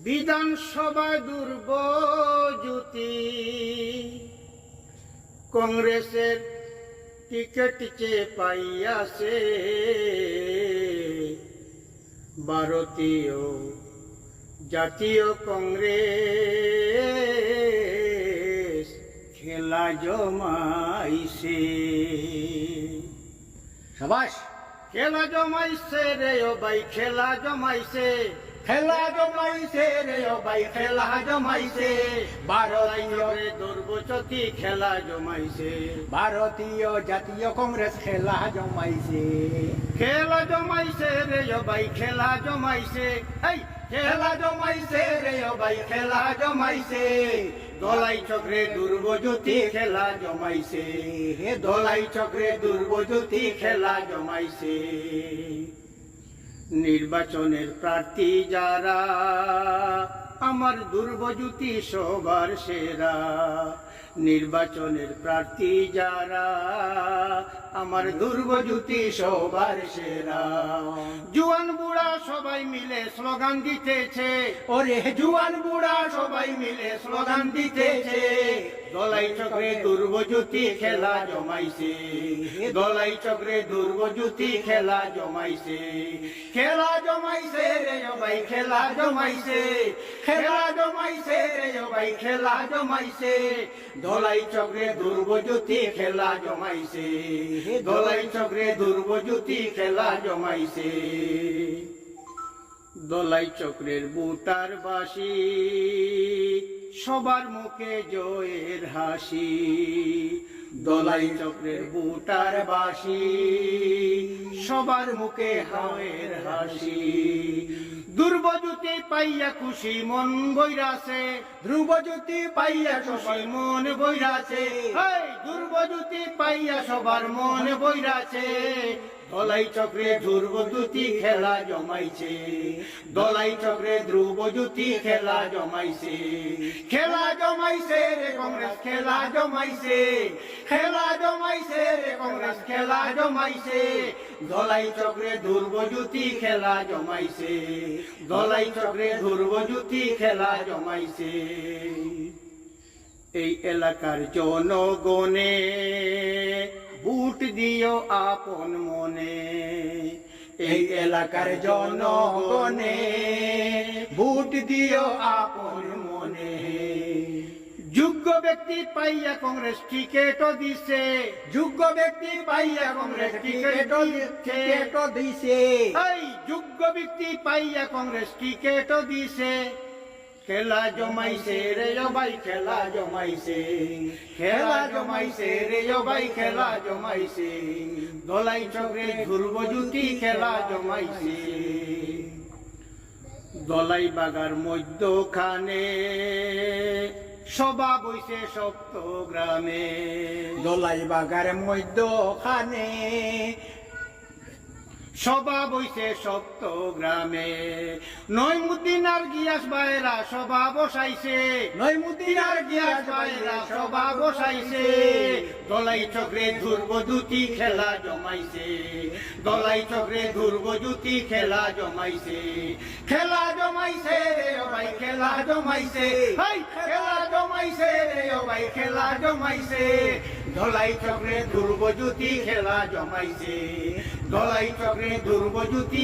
বিধানসভায় দুর্বজ্যোতি কংগ্রেসের টিকিট চেয়ে পাইয়াছে ভারতীয় জাতীয় কংগ্রেস খেলা জমাইছে। শাবাশ, খেলা জমাইছে রে ও ভাই, খেলা জমাইছে, খেলা জমাইছে রে ও ভাই, খেলা জমাইছে। ভারতীয় দুর্বজ্যোতি খেলা জমাইছে, ভারতীয় জাতীয় কংগ্রেস খেলা জমাইছে। খেলা জমাইছে রে ও ভাই, খেলা জমাইছে, এই খেলা জমাইছে রে ও ভাই, খেলা জমাইছে। দলাই চক্রে দুর্বজ্যোতি খেলা জমাইছে, হে দলাই চক্রে দুর্বজ্যোতি খেলা জমাইছে। নির্বাচনের প্রার্থী যারা আমার দুর্বজ্যোতি সবার সেরা। নির্বাচনের প্রার্থী যারা আমার দুর্বজ্যোতি সবার সেরা। জুয়ান বুড়া সবাই মিলে স্লোগান দিতেছে, ওরে জুয়ান বুড়া সবাই মিলে স্লোগান দিতেছে। দলাই চক্রে দুর্বজ্যোতি খেলা জমাইছে, দলাই চক্রে দুর্বজ্যোতি খেলা জমাইছে। খেলা জমাইছে রে ও ভাই, খেলা জমাইছে। খেলা জমাইছে রে ও ভাই, খেলা জমাইছে। দলাই চক্রে দুর্বজ্যোতি খেলা জমাইছে, দলাই চক্রে দুর্বজ্যোতি খেলা জমাইছে। দলাই চক্রের বুটার বাসি সবার মুখে জয়ের হাসি। দলাই চক্রের বুটার বাসি সবার মুখে হাওয়ের হাসি। দুর্বজ্যোতি পাইয়া খুশি মন বৈরাছে, ধ্রুবজ্যোতি পাইয়া সবাই মন বৈরাছে, দুর্বজ্যোতি পাইয়া সবার মন বৈরাছে। দলাই চক্রে ধ্রুবজ্যোতি খেলা জমাইছে, দলাই চক্রে ধ্রুবজ্যোতি খেলা জমাইছে। খেলা জমাইছে রে কংগ্রেস, খেলা জমাইছে। খেলা জমাইছে রে কংগ্রেস, খেলা জমাইছে। দলাই চক্রে ধ্রুবজ্যোতি খেলা জমাইছে, দলাই চক্রে ধ্রুবজ্যোতি খেলা জমাইছে। এই এলাকার জনগণে ভোট দিও আপন মনে, এই এলাকার জনগণে ভোট দিও আপন মনে। যোগ্য ব্যক্তি পাইয়া কংগ্রেস টিকেটও দিছে, যোগ্য ব্যক্তি পাইয়া কংগ্রেস টিকেটও দিছে। এই যোগ্য ব্যক্তি পাইয়া কংগ্রেস টিকেটও দিছে। খেলা জমাইছে রে ও ভাই, খেলা জমাইছে, খেলা জমাইছে রে ও ভাই, খেলা জমাইছে। দলাই চক্রে ধ্রুবজ্যোতি খেলা জমাইছে। দলাই বাগার মধ্যখানে সভা বইছে সপ্তগ্রামে, দলাই বাগার মধ্যখানে সভা বইছে সপ্তগ্রামে। নইমুদ্দিন আর গিয়াস ভাইরা সভা বসাইছে, নইমুদ্দিন আর গিয়াস ভাইরা সভা বসাইছে। দলাই চক্রে ধ্রুবজ্যোতি খেলা জমাইছে, দলাই চক্রে ধ্রুবজ্যোতি খেলা জমাইছে। খেলা জমাইছে রে ও ভাই, খেলা জমাইছে। খেলা জমাইছে রে ও ভাই, খেলা জমাইছে। দলাই চক্রে ধ্রুবজ্যোতি খেলা জমাইছে, দলাই চক্রে ধ্রুবজ্যোতি